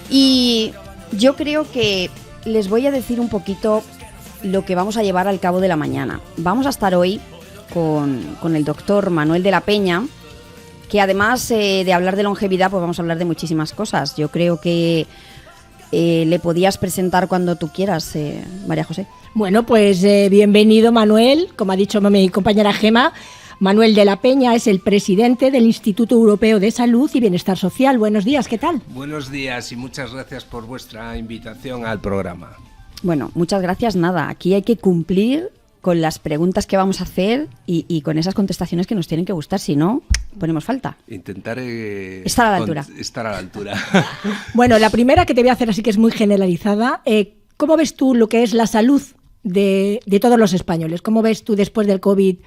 Y yo creo que les voy a decir un poquito lo que vamos a llevar al cabo de la mañana. Vamos a estar hoy con el doctor Manuel de la Peña, que además de hablar de longevidad, pues vamos a hablar de muchísimas cosas. Yo creo que le podías presentar cuando tú quieras, María José. Bueno, pues bienvenido, Manuel. Como ha dicho mi compañera Gema, Manuel de la Peña es el presidente del Instituto Europeo de Salud y Bienestar Social. Buenos días, ¿qué tal? Buenos días y muchas gracias por vuestra invitación al programa. Bueno, muchas gracias. Nada, aquí hay que cumplir con las preguntas que vamos a hacer y con esas contestaciones que nos tienen que gustar, si no, ponemos falta. Intentaré estar a la altura. Bueno, la primera que te voy a hacer así que es muy generalizada. ¿Cómo ves tú lo que es la salud de todos los españoles? ¿Cómo ves tú después del COVID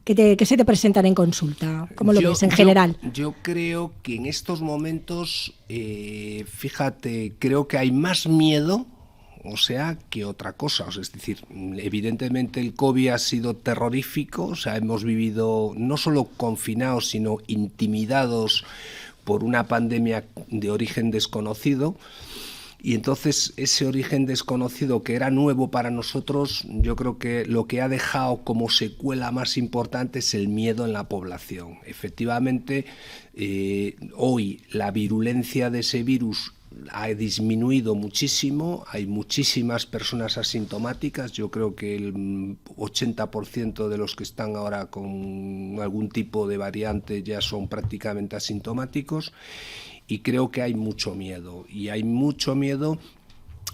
que se te presentan en consulta? ¿Cómo lo ves en general? Yo creo que en estos momentos, fíjate, creo que hay más miedo, o sea, que otra cosa. O sea, es decir, evidentemente el COVID ha sido terrorífico, o sea, hemos vivido no solo confinados, sino intimidados por una pandemia de origen desconocido. Y entonces ese origen desconocido que era nuevo para nosotros, yo creo que lo que ha dejado como secuela más importante es el miedo en la población. Efectivamente, hoy la virulencia de ese virus ha disminuido muchísimo, hay muchísimas personas asintomáticas, yo creo que el 80% de los que están ahora con algún tipo de variante ya son prácticamente asintomáticos. Y creo que hay mucho miedo, y hay mucho miedo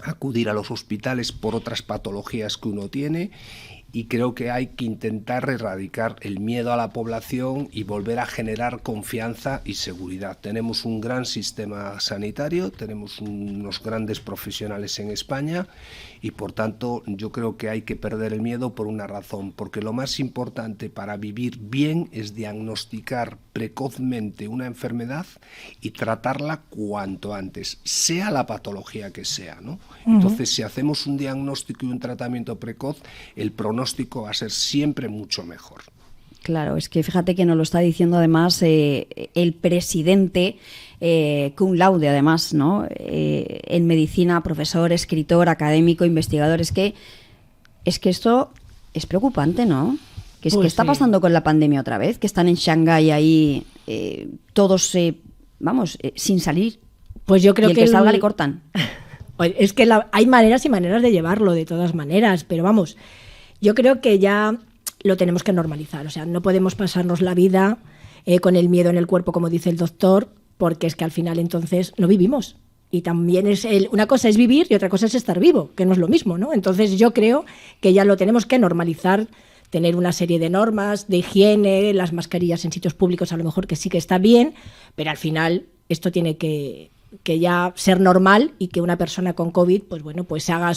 a acudir a los hospitales por otras patologías que uno tiene, y creo que hay que intentar erradicar el miedo a la población y volver a generar confianza y seguridad. Tenemos un gran sistema sanitario, tenemos unos grandes profesionales en España y por tanto yo creo que hay que perder el miedo por una razón, porque lo más importante para vivir bien es diagnosticar precozmente una enfermedad y tratarla cuanto antes, sea la patología que sea, ¿no? Entonces, si hacemos un diagnóstico y un tratamiento precoz, el pronóstico va a ser siempre mucho mejor. Claro, es que fíjate que nos lo está diciendo además el presidente cum laude, además, ¿no? En medicina, profesor, escritor, académico, investigador. Es que esto es preocupante, ¿no? Que es pues que está pasando con la pandemia otra vez, que están en Shanghái ahí todos, sin salir. Pues yo creo y el que salga le cortan. Es que hay maneras y maneras de llevarlo, de todas maneras, pero vamos, yo creo que ya lo tenemos que normalizar. O sea, no podemos pasarnos la vida con el miedo en el cuerpo, como dice el doctor, porque es que al final entonces no vivimos. Y también una cosa es vivir y otra cosa es estar vivo, que no es lo mismo, ¿no? Entonces yo creo que ya lo tenemos que normalizar, tener una serie de normas de higiene, las mascarillas en sitios públicos a lo mejor que sí que está bien, pero al final esto tiene que ya ser normal y que una persona con COVID, pues bueno, pues haga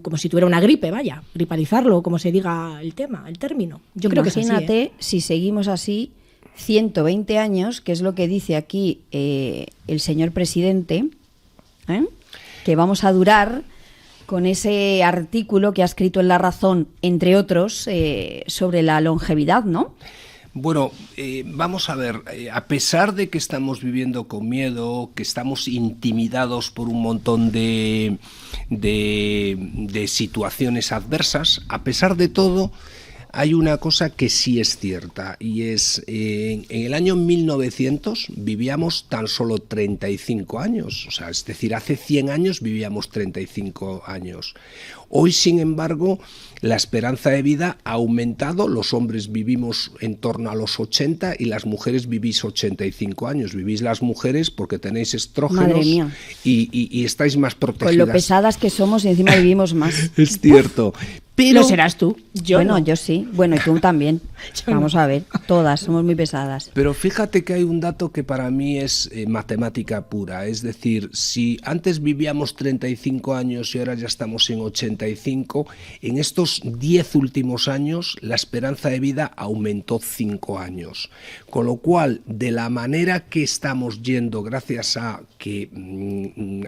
como si tuviera una gripe, vaya, gripalizarlo, como se diga el término. Yo creo que es así. Imagínate si seguimos así 120 años, que es lo que dice aquí el señor presidente, que vamos a durar con ese artículo que ha escrito en La Razón, entre otros, sobre la longevidad, ¿no? Bueno, vamos a ver, a pesar de que estamos viviendo con miedo, que estamos intimidados por un montón de situaciones adversas, a pesar de todo, hay una cosa que sí es cierta, y es, en el año 1900 vivíamos tan solo 35 años, o sea, es decir, hace 100 años vivíamos 35 años. Hoy, sin embargo, la esperanza de vida ha aumentado, los hombres vivimos en torno a los 80 y las mujeres vivís 85 años. Vivís las mujeres porque tenéis estrógenos y estáis más protegidas. Con lo pesadas que somos y encima vivimos más. Es cierto. Pero, ¿lo serás tú? Yo sí. Bueno, y tú también. Vamos a ver, todas somos muy pesadas. Pero fíjate que hay un dato que para mí es matemática pura. Es decir, si antes vivíamos 35 años y ahora ya estamos en 85, en estos 10 últimos años la esperanza de vida aumentó 5 años. Con lo cual, de la manera que estamos yendo, gracias a que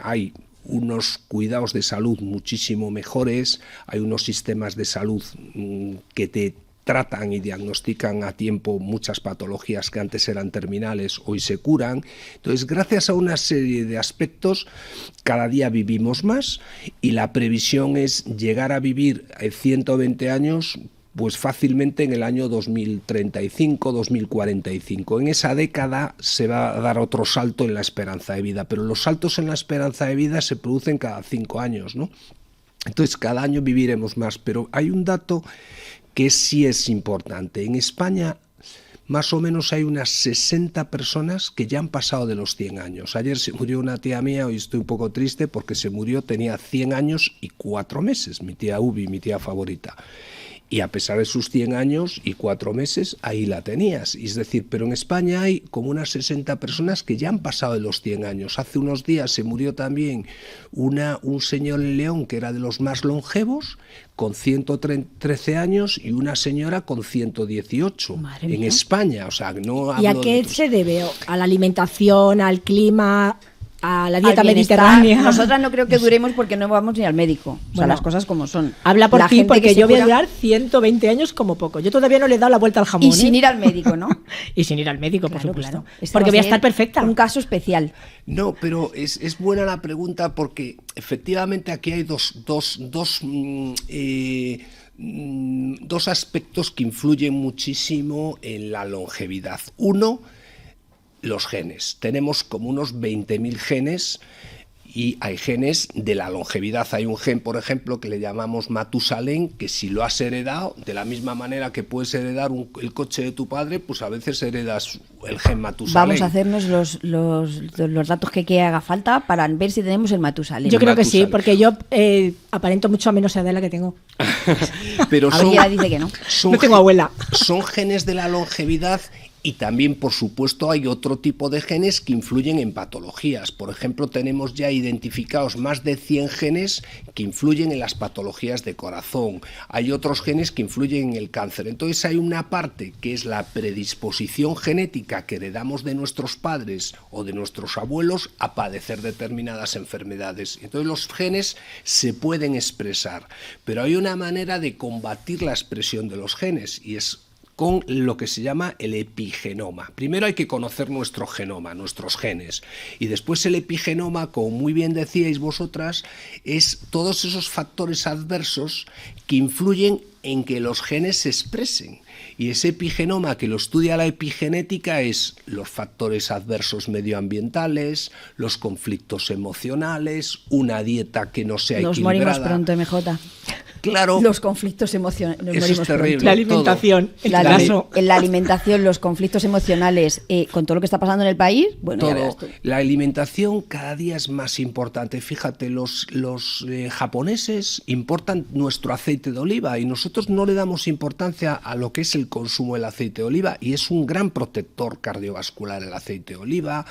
hay unos cuidados de salud muchísimo mejores, hay unos sistemas de salud que te tratan y diagnostican a tiempo muchas patologías que antes eran terminales, hoy se curan. Entonces, gracias a una serie de aspectos, cada día vivimos más y la previsión es llegar a vivir 120 años pues fácilmente en el año 2035, 2045. En esa década se va a dar otro salto en la esperanza de vida, pero los saltos en la esperanza de vida se producen cada 5 años, ¿no? Entonces, cada año viviremos más, pero hay un dato que sí es importante. En España, más o menos hay unas 60 personas que ya han pasado de los 100 años. Ayer se murió una tía mía, hoy estoy un poco triste porque se murió, tenía 100 años y 4 meses, mi tía Ubi, mi tía favorita. Y a pesar de sus 100 años y 4 meses, ahí la tenías. Es decir, pero en España hay como unas 60 personas que ya han pasado de los 100 años. Hace unos días se murió también un señor en León que era de los más longevos, con 113 años, y una señora con 118 en España. O sea, no hablo. ¿Y a qué se debe? ¿A la alimentación, al clima, a la dieta Al bienestar? mediterránea? Nosotras no creo que duremos porque no vamos ni al médico. O sea, las cosas como son. Habla por La ti, gente porque que se yo voy a cura- durar 120 años como poco. Yo todavía no le he dado la vuelta al jamón. Y sin ir al médico, ¿no? Y sin ir al médico, por Claro, supuesto. claro. Este Porque va voy a ser estar perfecta. Un caso especial. No, pero es buena la pregunta porque efectivamente aquí hay dos aspectos que influyen muchísimo en la longevidad. Uno, los genes. Tenemos como unos 20.000 genes y hay genes de la longevidad. Hay un gen, por ejemplo, que le llamamos Matusalén, que si lo has heredado, de la misma manera que puedes heredar el coche de tu padre, pues a veces heredas el gen Matusalén. Vamos a hacernos los datos que haga falta para ver si tenemos el Matusalén. Yo creo que sí, Matusalén. porque yo aparento mucho menos edad de la que tengo. Pero A ver, ya dice que no. No tengo abuela. Son genes de la longevidad. Y también, por supuesto, hay otro tipo de genes que influyen en patologías. Por ejemplo, tenemos ya identificados más de 100 genes que influyen en las patologías de corazón. Hay otros genes que influyen en el cáncer. Entonces hay una parte que es la predisposición genética que heredamos de nuestros padres o de nuestros abuelos a padecer determinadas enfermedades. Entonces los genes se pueden expresar, pero hay una manera de combatir la expresión de los genes y es con lo que se llama el epigenoma. Primero hay que conocer nuestro genoma, nuestros genes, y después el epigenoma, como muy bien decíais vosotras, es todos esos factores adversos que influyen en que los genes se expresen. Y ese epigenoma que lo estudia la epigenética es los factores adversos medioambientales, los conflictos emocionales, una dieta que no sea Nos equilibrada. morimos pronto, MJ. Claro, Los conflictos emocionales. Nos Eso es morimos terrible. pronto. La alimentación, el La, caso. en la alimentación, los conflictos emocionales, con todo lo que está pasando en el país, bueno, ya verás todo. tú. La alimentación cada día es más importante. Fíjate, los japoneses importan nuestro aceite de oliva y nosotros no le damos importancia a lo que es el consumo del aceite de oliva, y es un gran protector cardiovascular el aceite de oliva.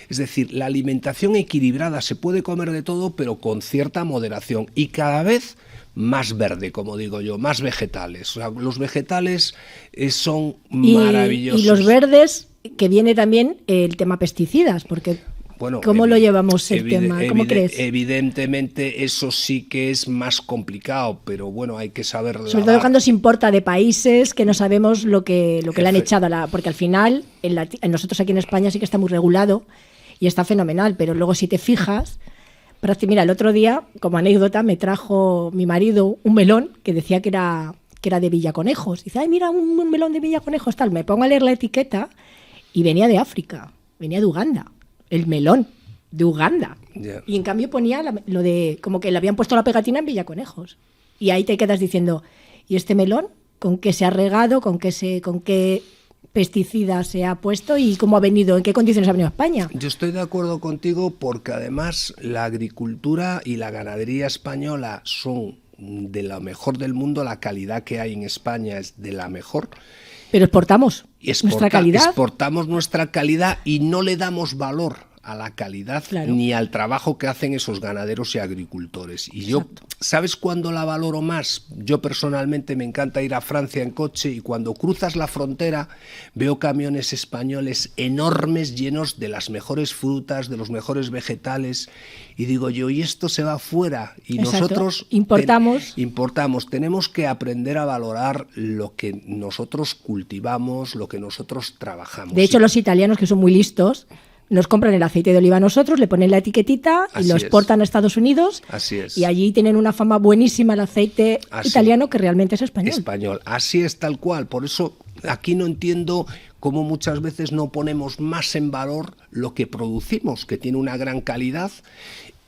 Es decir, la alimentación equilibrada, se puede comer de todo, pero con cierta moderación, y cada vez más verde, como digo yo, más vegetales. O sea, los vegetales son maravillosos. Y los verdes, que viene también el tema pesticidas, porque Bueno, ¿cómo lo llevamos el tema? ¿Cómo crees? Evidentemente eso sí que es más complicado, pero bueno, hay que saber Sobre todo cuando se importa de países que no sabemos lo que le han echado, porque al final en nosotros aquí en España sí que está muy regulado y está fenomenal, pero luego si te fijas, mira, el otro día, como anécdota, me trajo mi marido un melón que decía que era de Villaconejos. Dice, ay, mira, un melón de Villaconejos, tal. Me pongo a leer la etiqueta y venía de África, venía de Uganda. El melón de Uganda. Yeah. Y en cambio ponía lo de, como que le habían puesto la pegatina en Villaconejos. Y ahí te quedas diciendo, ¿y este melón con qué se ha regado, con qué pesticida se ha puesto y cómo ha venido, en qué condiciones ha venido a España? Yo estoy de acuerdo contigo porque además la agricultura y la ganadería española son de lo mejor del mundo, la calidad que hay en España es de la mejor. Pero exportamos nuestra calidad. Exportamos nuestra calidad y no le damos valor a la calidad, Claro. ni al trabajo que hacen esos ganaderos y agricultores. Y yo, Exacto. ¿sabes cuándo la valoro más? Yo personalmente me encanta ir a Francia en coche y cuando cruzas la frontera veo camiones españoles enormes llenos de las mejores frutas, de los mejores vegetales y digo yo, y esto se va fuera y Exacto. nosotros Importamos. tenemos que aprender a valorar lo que nosotros cultivamos, lo que nosotros trabajamos. De hecho, los italianos, que son muy listos, nos compran el aceite de oliva a nosotros, le ponen la etiquetita y Así lo es. exportan a Estados Unidos. Así es. Y allí tienen una fama buenísima el aceite Así. italiano, que realmente es español. Español. Así es tal cual. Por eso aquí no entiendo cómo muchas veces no ponemos más en valor lo que producimos, que tiene una gran calidad.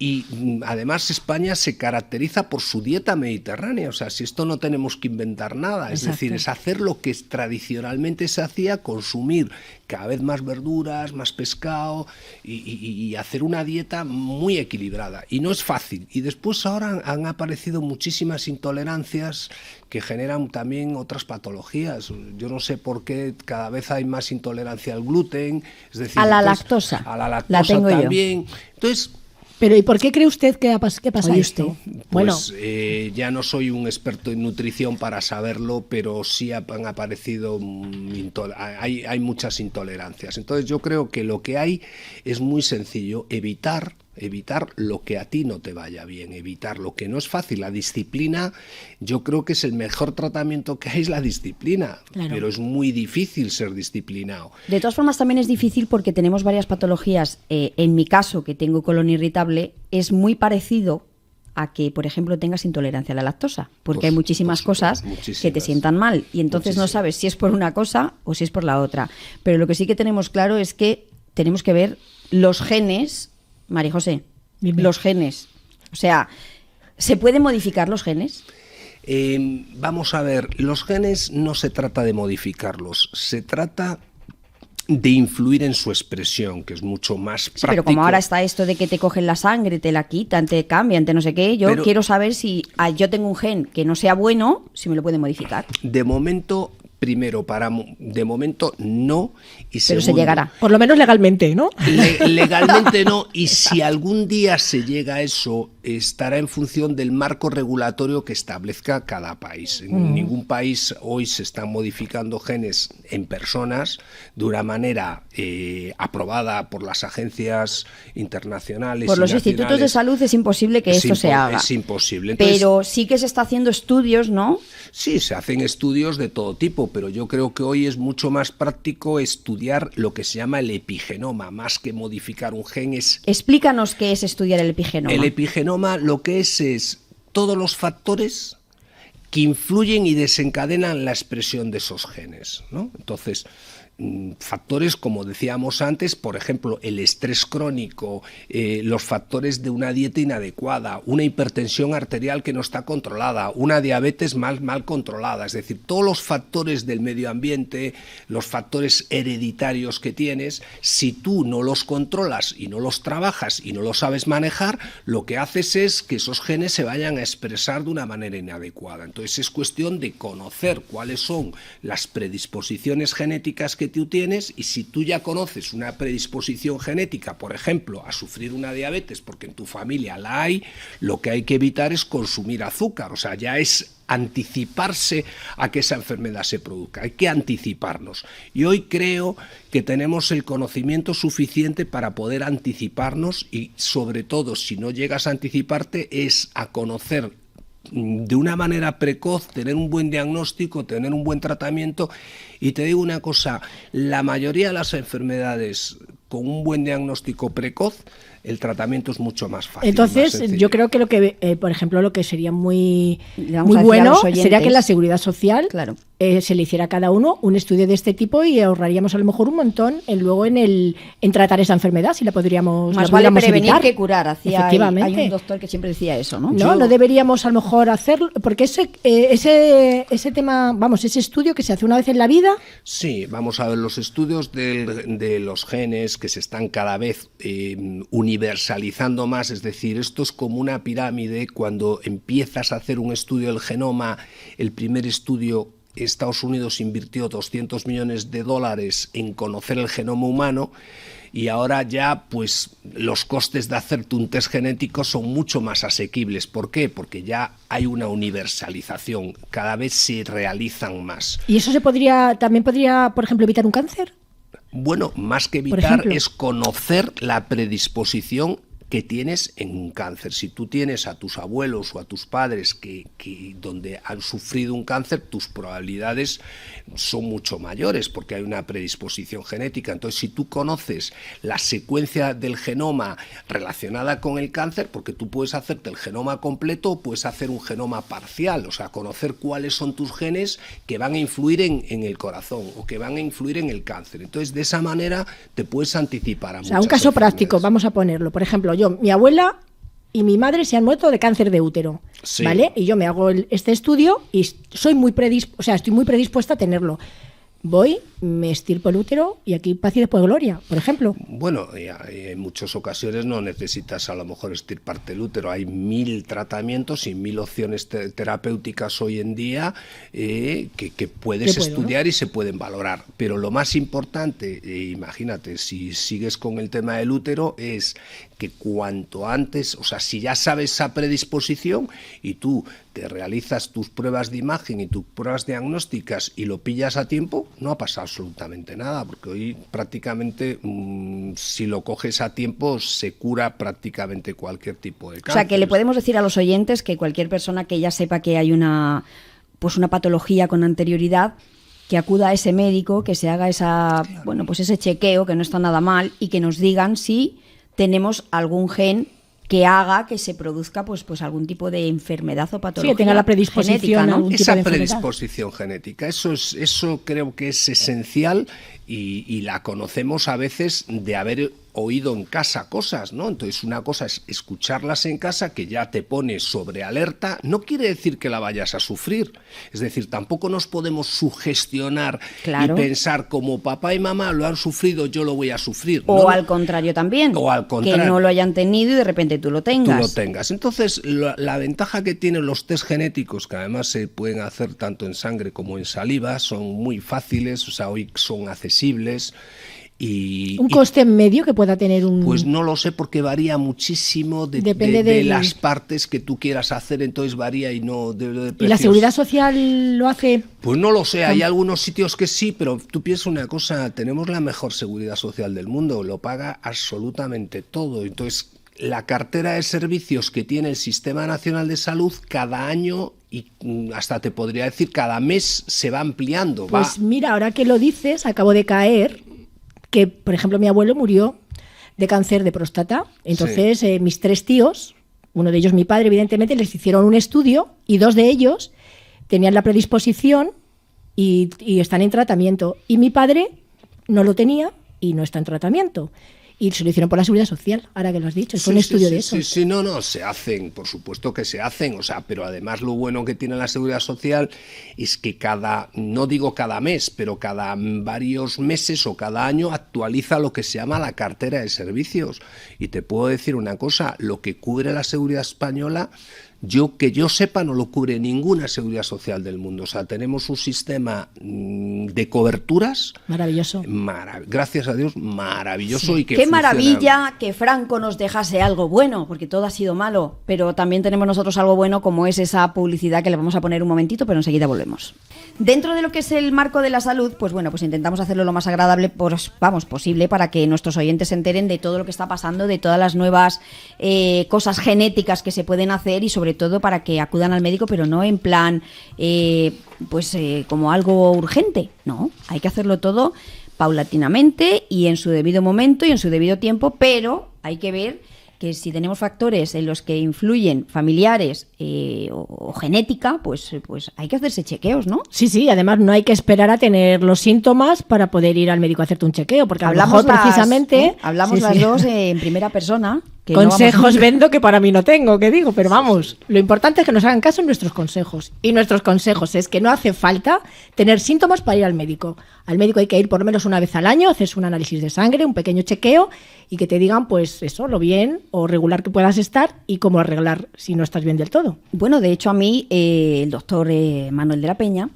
Y además España se caracteriza por su dieta mediterránea, o sea, si esto no tenemos que inventar nada, es Exacto. decir, es hacer lo que tradicionalmente se hacía, consumir cada vez más verduras, más pescado y hacer una dieta muy equilibrada. Y no es fácil. Y después ahora han aparecido muchísimas intolerancias que generan también otras patologías. Yo no sé por qué cada vez hay más intolerancia al gluten, es decir, A la entonces, lactosa. a la La lactosa tengo yo. también. Entonces, Pero ¿y por qué cree usted que pasa Oye, esto? usted, Bueno, pues ya no soy un experto en nutrición para saberlo, pero sí han aparecido, hay muchas intolerancias. Entonces yo creo que lo que hay es muy sencillo, evitar lo que a ti no te vaya bien, evitar lo que no es fácil. La disciplina, yo creo que es el mejor tratamiento que hay, es la disciplina, Claro. pero es muy difícil ser disciplinado. De todas formas, también es difícil porque tenemos varias patologías. En mi caso, que tengo colon irritable, es muy parecido a que, por ejemplo, tengas intolerancia a la lactosa, porque hay muchísimas cosas que te muchísimas. sientan mal y entonces no Muchísimas. sabes si es por una cosa o si es por la otra. Pero lo que sí que tenemos claro es que tenemos que ver los genes, María José, Dime. los genes. O sea, ¿se pueden modificar los genes? Vamos a ver, los genes no se trata de modificarlos, se trata de influir en su expresión, que es mucho más Sí, práctico. pero como ahora está esto de que te cogen la sangre, te la quitan, te cambian, te no sé qué, yo Pero- quiero saber si yo tengo un gen que no sea bueno, si me lo pueden modificar. De momento, primero, de momento no, y Pero se segundo, llegará. por lo menos legalmente, ¿no? Legalmente no, y si algún día se llega a eso, estará en función del marco regulatorio que establezca cada país. En ningún país hoy se están modificando genes en personas de una manera aprobada por las agencias internacionales. Por y los institutos de nacionales. salud es imposible que esto se haga. Es imposible. Entonces, Pero sí que se está haciendo estudios, ¿no? sí, se hacen estudios de todo tipo, pero yo creo que hoy es mucho más práctico estudiar lo que se llama el epigenoma, más que modificar un gen. Explícanos qué es estudiar el epigenoma. El epigenoma lo que es todos los factores que influyen y desencadenan la expresión de esos genes, ¿no? Entonces, factores, como decíamos antes, por ejemplo, el estrés crónico, los factores de una dieta inadecuada, una hipertensión arterial que no está controlada, una diabetes mal controlada, es decir, todos los factores del medio ambiente, los factores hereditarios que tienes, si tú no los controlas y no los trabajas y no los sabes manejar, lo que haces es que esos genes se vayan a expresar de una manera inadecuada. Entonces es cuestión de conocer cuáles son las predisposiciones genéticas que tú tienes, y si tú ya conoces una predisposición genética, por ejemplo, a sufrir una diabetes porque en tu familia la hay, lo que hay que evitar es consumir azúcar, o sea, ya es anticiparse a que esa enfermedad se produzca, hay que anticiparnos. Y hoy creo que tenemos el conocimiento suficiente para poder anticiparnos y, sobre todo, si no llegas a anticiparte, es a conocer de una manera precoz, tener un buen diagnóstico, tener un buen tratamiento. Y te digo una cosa, la mayoría de las enfermedades con un buen diagnóstico precoz, el tratamiento es mucho más fácil. Entonces, más yo creo que lo que, por ejemplo, lo que sería muy, Le vamos muy a decir a bueno los oyentes. sería que en la Seguridad Social Claro. se le hiciera a cada uno un estudio de este tipo y ahorraríamos a lo mejor un montón luego en tratar esa enfermedad, si la podríamos, Más la vale podríamos prevenir evitar. que curar. Hay Efectivamente. un doctor que siempre decía eso, ¿no? No deberíamos a lo mejor hacerlo, porque ese tema, vamos, ese estudio que se hace una vez en la vida. Sí, vamos a ver, los estudios de los genes que se están cada vez universalizando más, es decir, esto es como una pirámide. Cuando empiezas a hacer un estudio del genoma, el primer estudio, Estados Unidos invirtió $200 millones en conocer el genoma humano, y ahora ya pues los costes de hacerte un test genético son mucho más asequibles. ¿Por qué? Porque ya hay una universalización, cada vez se realizan más. ¿Y eso también podría, por ejemplo, evitar un cáncer? Bueno, más que evitar es conocer la predisposición que tienes en un cáncer. Si tú tienes a tus abuelos o a tus padres que donde han sufrido un cáncer, tus probabilidades son mucho mayores porque hay una predisposición genética. Entonces, si tú conoces la secuencia del genoma relacionada con el cáncer, porque tú puedes hacerte el genoma completo o puedes hacer un genoma parcial, o sea, conocer cuáles son tus genes que van a influir en el corazón o que van a influir en el cáncer. Entonces, de esa manera te puedes anticipar a muchas un caso enfermedades. práctico, vamos a ponerlo. Por ejemplo, mi abuela y mi madre se han muerto de cáncer de útero, sí. ¿vale? Y yo me hago este estudio y estoy muy predispuesta a tenerlo. Voy, me estirpo el útero y aquí paz y después gloria, por ejemplo. Bueno, en muchas ocasiones no necesitas a lo mejor estirparte el útero. Hay 1000 tratamientos y 1000 opciones terapéuticas hoy en día que puedes estudiar, ¿no? Y se pueden valorar. Pero lo más importante, imagínate, si sigues con el tema del útero, es que cuanto antes, o sea, si ya sabes esa predisposición y tú te realizas tus pruebas de imagen y tus pruebas diagnósticas y lo pillas a tiempo, no ha pasado absolutamente nada, porque hoy prácticamente si lo coges a tiempo se cura prácticamente cualquier tipo de cáncer. O sea, que le podemos decir a los oyentes que cualquier persona que ya sepa que hay una patología con anterioridad, que acuda a ese médico, que se haga ese chequeo, que no está nada mal, y que nos digan si tenemos algún gen que haga que se produzca pues algún tipo de enfermedad o patología. Sí, que tenga la predisposición genética, ¿no? Esa predisposición genética, eso creo que es esencial y la conocemos a veces de haber oído en casa cosas, ¿no? Entonces una cosa es escucharlas en casa, que ya te pone sobre alerta. No quiere decir que la vayas a sufrir, es decir, tampoco nos podemos sugestionar y pensar como papá y mamá lo han sufrido, yo lo voy a sufrir. O al contrario también, que no lo hayan tenido y de repente tú lo tengas. Entonces la ventaja que tienen los test genéticos, que además se pueden hacer tanto en sangre como en saliva, son muy fáciles, o sea, hoy son accesibles. ¿Un coste medio que pueda tener un...? Pues no lo sé, porque varía muchísimo de las partes que tú quieras hacer, entonces varía y no de ¿Y la Seguridad Social lo hace? Pues no lo sé, hay algunos sitios que sí, pero tú piensas una cosa, tenemos la mejor Seguridad Social del mundo, lo paga absolutamente todo, entonces la cartera de servicios que tiene el Sistema Nacional de Salud cada año y hasta te podría decir cada mes se va ampliando. Pues mira, ahora que lo dices, acabo de caer que, por ejemplo, mi abuelo murió de cáncer de próstata. Entonces, mis 3 tíos, uno de ellos mi padre, evidentemente, les hicieron un estudio y 2 de ellos tenían la predisposición y están en tratamiento. Y mi padre no lo tenía y no está en tratamiento. Y se lo hicieron por la Seguridad Social, ahora que lo has dicho. Es un estudio de eso. Sí, no, se hacen, por supuesto que se hacen, o sea, pero además lo bueno que tiene la Seguridad Social es que no digo cada mes, pero cada varios meses o cada año actualiza lo que se llama la cartera de servicios. Y te puedo decir una cosa, lo que cubre la Seguridad Española, que yo sepa, no lo cubre ninguna Seguridad Social del mundo. O sea, tenemos un sistema de coberturas maravilloso. Gracias a Dios, maravilloso. Sí. Y que qué funciona. Maravilla que Franco nos dejase algo bueno, porque todo ha sido malo, pero también tenemos nosotros algo bueno, como es esa publicidad que le vamos a poner un momentito, pero enseguida volvemos. Dentro de lo que es el marco de la salud, pues bueno, pues intentamos hacerlo lo más agradable posible para que nuestros oyentes se enteren de todo lo que está pasando, de todas las nuevas cosas genéticas que se pueden hacer y sobre todo para que acudan al médico, pero no en plan como algo urgente. No, hay que hacerlo todo paulatinamente y en su debido momento y en su debido tiempo, pero hay que ver que si tenemos factores en los que influyen familiares o genética, pues hay que hacerse chequeos, ¿no? Sí, además no hay que esperar a tener los síntomas para poder ir al médico a hacerte un chequeo, porque hablamos precisamente... Hablamos las dos en primera persona. Consejos vendo que para mí no tengo, que digo, pero vamos, lo importante es que nos hagan caso en nuestros consejos. Y nuestros consejos es que no hace falta tener síntomas para ir al médico. Al médico hay que ir por lo menos una vez al año, haces un análisis de sangre, un pequeño chequeo y que te digan, pues eso, lo bien o regular que puedas estar y cómo arreglar si no estás bien del todo. Bueno, de hecho a mí el doctor Manuel de la Peña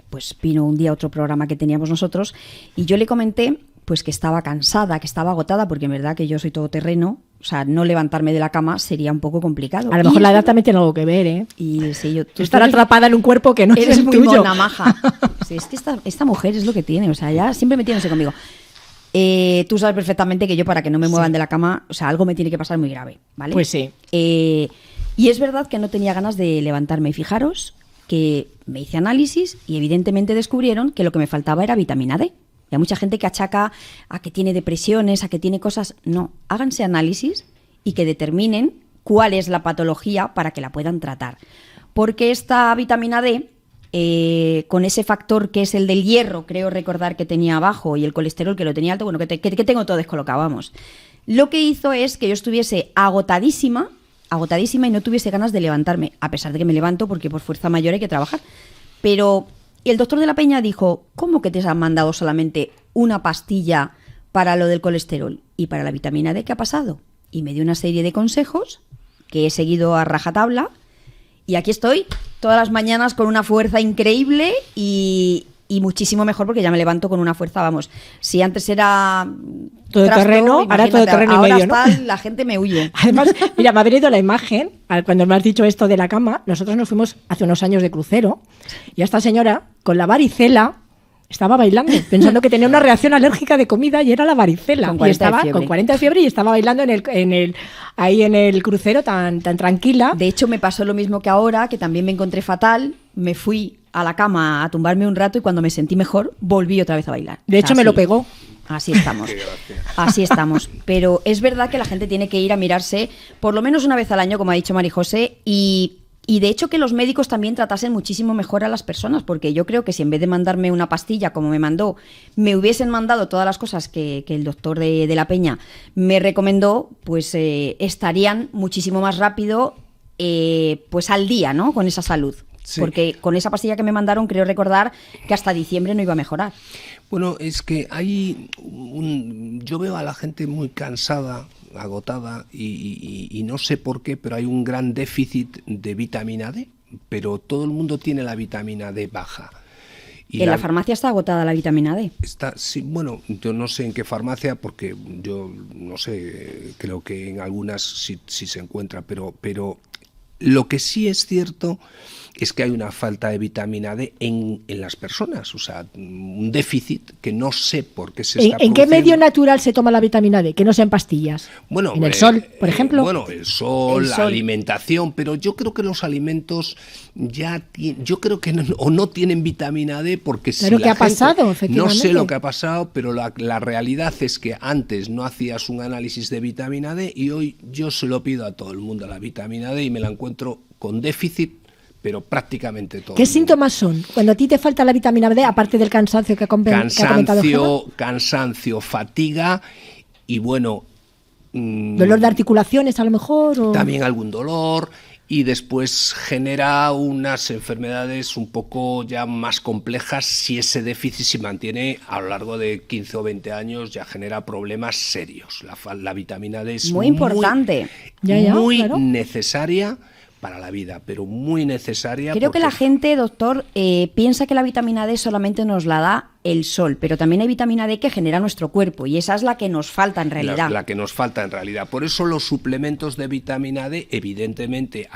pues vino un día a otro programa que teníamos nosotros y yo le comenté pues que estaba cansada, que estaba agotada, porque en verdad que yo soy todoterreno, o sea, no levantarme de la cama sería un poco complicado. A lo mejor la edad también tiene algo que ver, ¿eh? Y sí, tú estar atrapada en un cuerpo que no es eres el muy tuyo. mona, maja. Sí, es que esta mujer es lo que tiene, o sea, ya siempre metiéndose conmigo. Tú sabes perfectamente que yo, para que no me muevan de la cama, o sea, algo me tiene que pasar muy grave, ¿vale? Pues sí. Y es verdad que no tenía ganas de levantarme. Y fijaros que me hice análisis y evidentemente descubrieron que lo que me faltaba era vitamina D. Y hay mucha gente que achaca a que tiene depresiones, a que tiene cosas. No, háganse análisis y que determinen cuál es la patología para que la puedan tratar. Porque esta vitamina D, con ese factor que es el del hierro, creo recordar que tenía abajo, y el colesterol que lo tenía alto, bueno, que tengo todo descolocado, vamos. Lo que hizo es que yo estuviese agotadísima y no tuviese ganas de levantarme, a pesar de que me levanto porque por fuerza mayor hay que trabajar. Pero el doctor de la Peña dijo, ¿cómo que te han mandado solamente una pastilla para lo del colesterol y para la vitamina D? ¿Qué ha pasado? Y me dio una serie de consejos que he seguido a rajatabla y aquí estoy todas las mañanas con una fuerza increíble y muchísimo mejor, porque ya me levanto con una fuerza, vamos, si antes era todo terreno, ahora todo terreno y medio, ¿no? La gente me huye. Además, mira, me ha venido la imagen, cuando me has dicho esto de la cama, nosotros nos fuimos hace unos años de crucero y esta señora, con la varicela, estaba bailando, pensando que tenía una reacción alérgica de comida y era la varicela. Con 40 y estaba de fiebre. Con 40 de fiebre y estaba bailando ahí en el crucero tan tranquila. De hecho, me pasó lo mismo que ahora, que también me encontré fatal, me fui a la cama a tumbarme un rato y cuando me sentí mejor, volví otra vez a bailar. De hecho, me lo pegó. Así estamos. Así estamos. Pero es verdad que la gente tiene que ir a mirarse por lo menos una vez al año, como ha dicho Marijose, y de hecho que los médicos también tratasen muchísimo mejor a las personas, porque yo creo que si en vez de mandarme una pastilla como me mandó, me hubiesen mandado todas las cosas que el doctor de la Peña me recomendó, pues estarían muchísimo más rápido pues al día, ¿no? Con esa salud. Sí. Porque con esa pastilla que me mandaron, creo recordar que hasta diciembre no iba a mejorar. Bueno, es que yo veo a la gente muy cansada, agotada, y no sé por qué, pero hay un gran déficit de vitamina D, pero todo el mundo tiene la vitamina D baja. Y en la farmacia está agotada la vitamina D. Sí, bueno, yo no sé en qué farmacia, porque yo no sé, creo que en algunas sí se encuentra, pero lo que sí es cierto es que hay una falta de vitamina D en las personas, o sea, un déficit que no sé por qué se está produciendo. ¿En qué medio natural se toma la vitamina D? Que no sean pastillas. Bueno, ¿en el sol, por ejemplo? Bueno, el sol, la alimentación, pero yo creo que los alimentos yo creo que no tienen vitamina D porque claro, si ¿qué ha pasado? Efectivamente. No sé lo que ha pasado, pero la realidad es que antes no hacías un análisis de vitamina D y hoy yo se lo pido a todo el mundo la vitamina D y me la encuentro con déficit, pero prácticamente todo. ¿Qué síntomas son cuando a ti te falta la vitamina D, aparte del cansancio que ha comentado Gemma? Cansancio, fatiga y bueno... ¿dolor de articulaciones a lo mejor? ¿O? También algún dolor y después genera unas enfermedades un poco ya más complejas si ese déficit se mantiene a lo largo de 15 o 20 años, ya genera problemas serios. La vitamina D es muy importante. Muy claro. Necesaria para la vida, pero muy necesaria. Creo que la gente, doctor, piensa que la vitamina D solamente nos la da el sol, pero también hay vitamina D que genera nuestro cuerpo y esa es la que nos falta en realidad. La que nos falta en realidad. Por eso los suplementos de vitamina D, evidentemente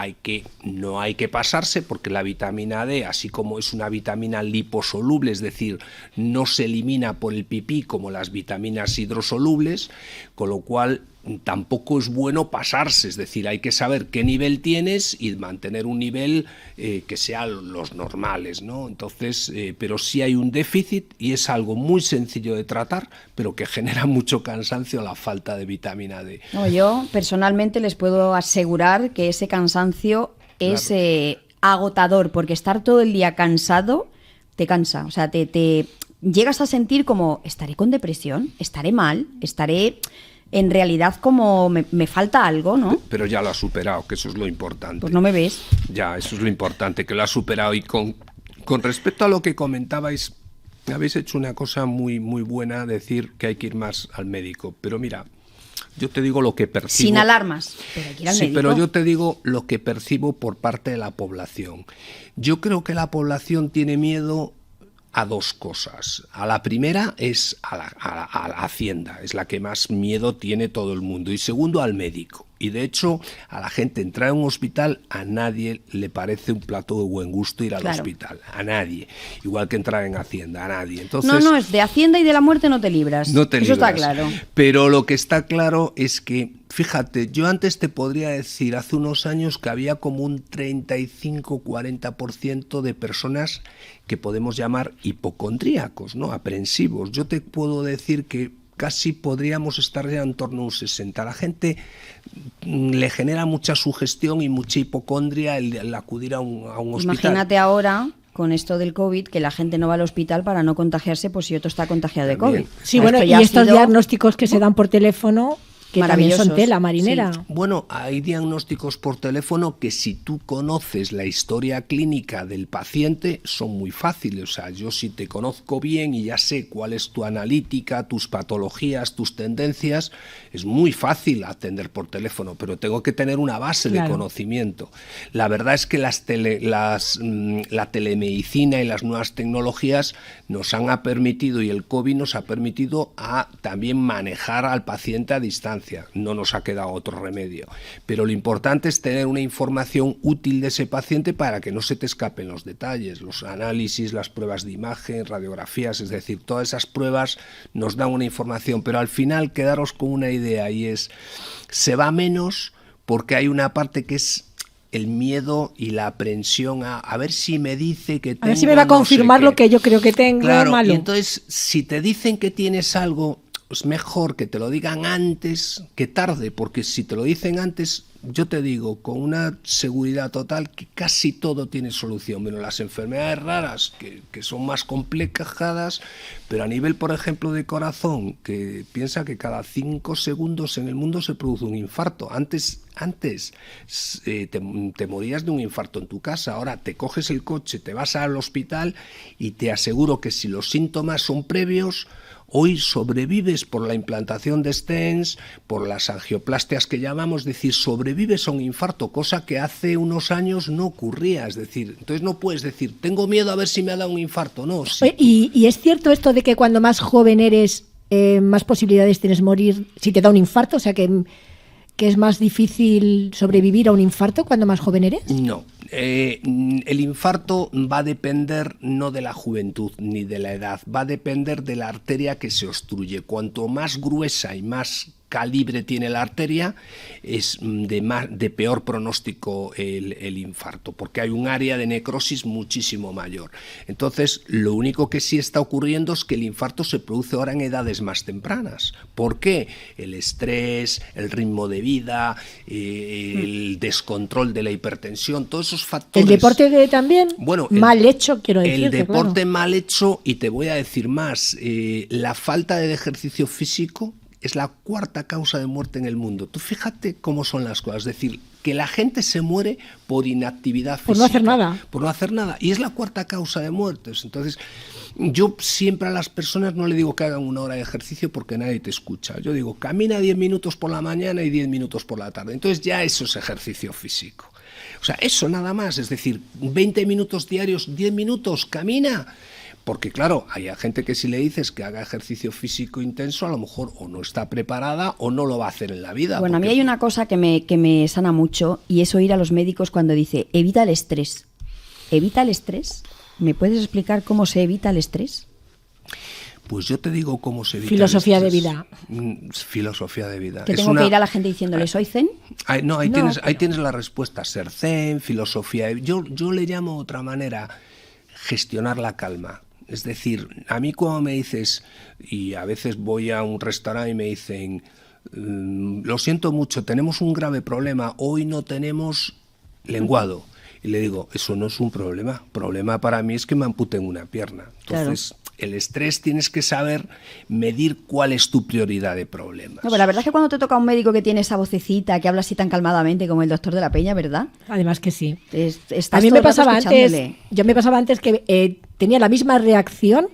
no hay que pasarse, porque la vitamina D, así como es una vitamina liposoluble, es decir, no se elimina por el pipí como las vitaminas hidrosolubles, con lo cual tampoco es bueno pasarse, es decir, hay que saber qué nivel tienes y mantener un nivel que sea los normales, ¿no? Entonces, pero sí hay un déficit y es algo muy sencillo de tratar, pero que genera mucho cansancio la falta de vitamina D. No, yo personalmente les puedo asegurar que ese cansancio es agotador, porque estar todo el día cansado te cansa, o sea, te llegas a sentir como, estaré con depresión, estaré mal, estaré... En realidad como me falta algo, ¿no? Pero ya lo has superado, que eso es lo importante. Pues no me ves. Ya, eso es lo importante, que lo has superado. Y con respecto a lo que comentabais, habéis hecho una cosa muy, muy buena, decir que hay que ir más al médico. Pero mira, yo te digo lo que percibo. Sin alarmas, pero hay que ir al médico. Pero yo te digo lo que percibo por parte de la población. Yo creo que la población tiene miedo a dos cosas. A la primera es a la Hacienda, es la que más miedo tiene todo el mundo. Y segundo, al médico. Y de hecho, a la gente entrar en un hospital, a nadie le parece un plato de buen gusto ir al hospital. A nadie. Igual que entrar en Hacienda, a nadie. Entonces, no, es de Hacienda y de la muerte no te libras. No te Eso libras. está claro. Pero lo que está claro es que, fíjate, yo antes te podría decir, hace unos años, que había como un 35-40% de personas que podemos llamar hipocondríacos, ¿no? Aprensivos. Yo te puedo decir que casi podríamos estar ya en torno a un 60. A la gente le genera mucha sugestión y mucha hipocondria el acudir a un hospital. Imagínate ahora, con esto del COVID, que la gente no va al hospital para no contagiarse, pues si otro está contagiado de COVID. Sí, bueno, y estos diagnósticos que se dan por teléfono, que también son tela marinera. Sí. Bueno, hay diagnósticos por teléfono que, si tú conoces la historia clínica del paciente, son muy fáciles. O sea, yo, si te conozco bien y ya sé cuál es tu analítica, tus patologías, tus tendencias, es muy fácil atender por teléfono, pero tengo que tener una base de conocimiento. La verdad es que la telemedicina y las nuevas tecnologías nos han permitido, y el COVID nos ha permitido, a también manejar al paciente a distancia. No nos ha quedado otro remedio. Pero lo importante es tener una información útil de ese paciente para que no se te escapen los detalles, los análisis, las pruebas de imagen, radiografías, es decir, todas esas pruebas nos dan una información. Pero al final, quedaros con una idea, y es, se va menos porque hay una parte que es el miedo y la aprensión a ver si me dice que tengo, a ver si me va a confirmar lo que yo creo que tengo. Claro, malo. Y entonces, si te dicen que tienes algo, es mejor que te lo digan antes que tarde, porque si te lo dicen antes, yo te digo con una seguridad total que casi todo tiene solución, menos las enfermedades raras, que son más complicadas, pero a nivel, por ejemplo, de corazón, que piensa que cada 5 segundos en el mundo se produce un infarto. Antes te morías de un infarto en tu casa, ahora te coges el coche, te vas al hospital y te aseguro que, si los síntomas son previos, hoy sobrevives por la implantación de stents, por las angioplastias que llamamos, es decir, sobrevives a un infarto, cosa que hace unos años no ocurría. Es decir, entonces no puedes decir, tengo miedo a ver si me ha dado un infarto. No, sí. ¿Y es cierto esto de que cuando más joven eres, más posibilidades tienes de morir si te da un infarto? O sea, que es más difícil sobrevivir a un infarto cuando más joven eres. No. El infarto va a depender no de la juventud ni de la edad, va a depender de la arteria que se obstruye. Cuanto más gruesa y más calibre tiene la arteria, es de peor pronóstico el infarto, porque hay un área de necrosis muchísimo mayor. Entonces, lo único que sí está ocurriendo es que el infarto se produce ahora en edades más tempranas. ¿Por qué? El estrés, el ritmo de vida, el descontrol de la hipertensión, todos esos factores. ¿El deporte también? Bueno, mal hecho, quiero decir. El deporte mal hecho, y te voy a decir más, la falta de ejercicio físico es la 4ª causa de muerte en el mundo. Tú fíjate cómo son las cosas. Es decir, que la gente se muere por inactividad física. Por no hacer nada. Por no hacer nada. Y es la 4ª causa de muertes. Entonces, yo siempre a las personas no le digo que hagan 1 hora de ejercicio porque nadie te escucha. Yo digo, camina 10 minutos por la mañana y 10 minutos por la tarde. Entonces ya eso es ejercicio físico. O sea, eso nada más. Es decir, 20 minutos diarios, 10 minutos, camina. Porque claro, hay gente que, si le dices que haga ejercicio físico intenso, a lo mejor o no está preparada o no lo va a hacer en la vida. Bueno, a mí hay una cosa que me sana mucho, y es oír a los médicos cuando dice, evita el estrés. ¿Evita el estrés? ¿Me puedes explicar cómo se evita el estrés? Pues yo te digo cómo se evita filosofía el estrés. De vida. Filosofía de vida. Que tengo que ir a la gente diciéndole, ¿soy zen? Ahí tienes la respuesta. Ser zen, filosofía. Yo le llamo de otra manera, gestionar la calma. Es decir, a mí cuando me dices, y a veces voy a un restaurante y me dicen, lo siento mucho, tenemos un grave problema, hoy no tenemos lenguado. Y le digo, eso no es un problema. Problema para mí es que me amputen una pierna. Entonces, claro, el estrés, tienes que saber medir cuál es tu prioridad de problemas. No, pero la verdad es que cuando te toca un médico que tiene esa vocecita, que habla así tan calmadamente como el doctor de la Peña, ¿verdad? Además que sí. A mí me pasaba antes que tenía la misma reacción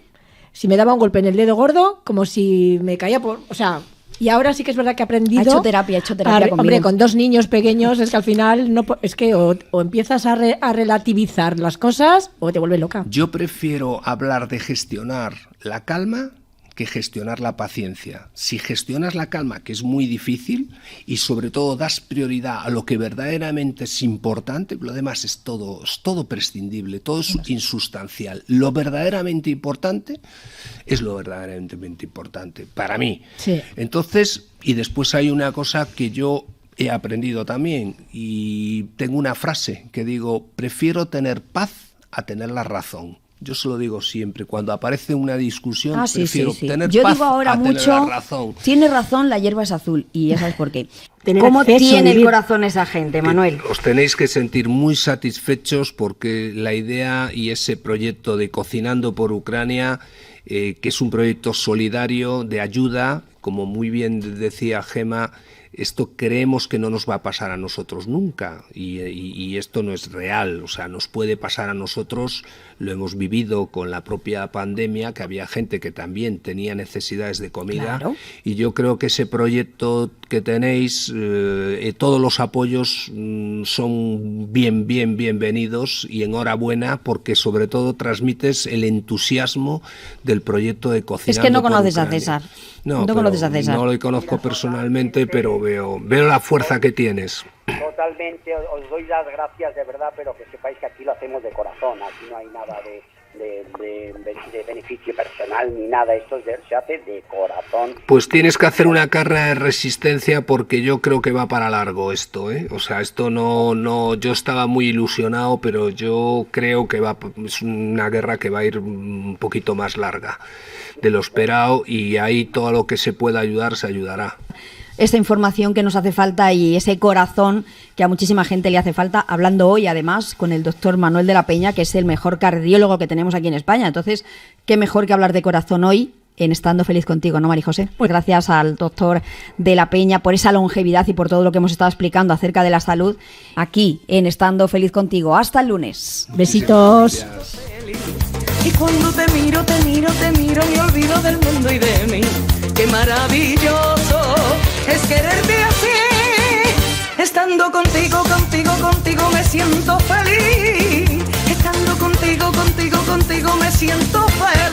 si me daba un golpe en el dedo gordo como si me caía por... O sea, Y ahora sí que es verdad que he aprendido... Ha hecho terapia conmigo. Hombre, con 2 niños pequeños es que al final es que o empiezas a relativizar las cosas o te vuelves loca. Yo prefiero hablar de gestionar la calma que gestionar la paciencia. Si gestionas la calma, que es muy difícil, y sobre todo das prioridad a lo que verdaderamente es importante, lo demás es todo prescindible, todo es insustancial. Lo verdaderamente importante es lo verdaderamente importante, para mí. Sí. Entonces, y después hay una cosa que yo he aprendido también, y tengo una frase que digo, prefiero tener paz a tener la razón. Yo se lo digo siempre, cuando aparece una discusión, prefiero tener Yo paz digo ahora a mucho, tener la razón. Tiene razón, la hierba es azul, y ya sabes por qué. ¿Cómo tiene el corazón esa gente, Manuel? Os tenéis que sentir muy satisfechos porque la idea y ese proyecto de Cocinando por Ucrania, que es un proyecto solidario de ayuda, como muy bien decía Gema, esto creemos que no nos va a pasar a nosotros nunca y esto no es real, o sea, nos puede pasar a nosotros, lo hemos vivido con la propia pandemia, que había gente que también tenía necesidades de comida, claro. Y yo creo que ese proyecto que tenéis, todos los apoyos son bienvenidos y enhorabuena porque sobre todo transmites el entusiasmo del proyecto de Cocinando. Es que no por conoces Ucrania. a César. No conoces a César. No lo conozco personalmente, pero veo la fuerza que tienes. Totalmente, os doy las gracias de verdad, pero que sepáis que aquí lo hacemos de corazón, aquí no hay nada de beneficio personal ni nada, esto se hace de corazón. Pues tienes que hacer una carrera de resistencia porque yo creo que va para largo esto, ¿eh? O sea, esto no, yo estaba muy ilusionado, pero yo creo que es una guerra que va a ir un poquito más larga de lo esperado y ahí todo lo que se pueda ayudar se ayudará. Esta información que nos hace falta y ese corazón que a muchísima gente le hace falta, hablando hoy además con el doctor Manuel de la Peña, que es el mejor cardiólogo que tenemos aquí en España. Entonces, qué mejor que hablar de corazón hoy en Estando Feliz Contigo, ¿no, María José? Pues gracias al doctor de la Peña por esa longevidad y por todo lo que hemos estado explicando acerca de la salud aquí en Estando Feliz Contigo. Hasta el lunes. Besitos. Y cuando te miro, me olvido del mundo y de mí. Qué maravilloso es quererte así. Estando contigo me siento feliz. Estando contigo me siento feliz.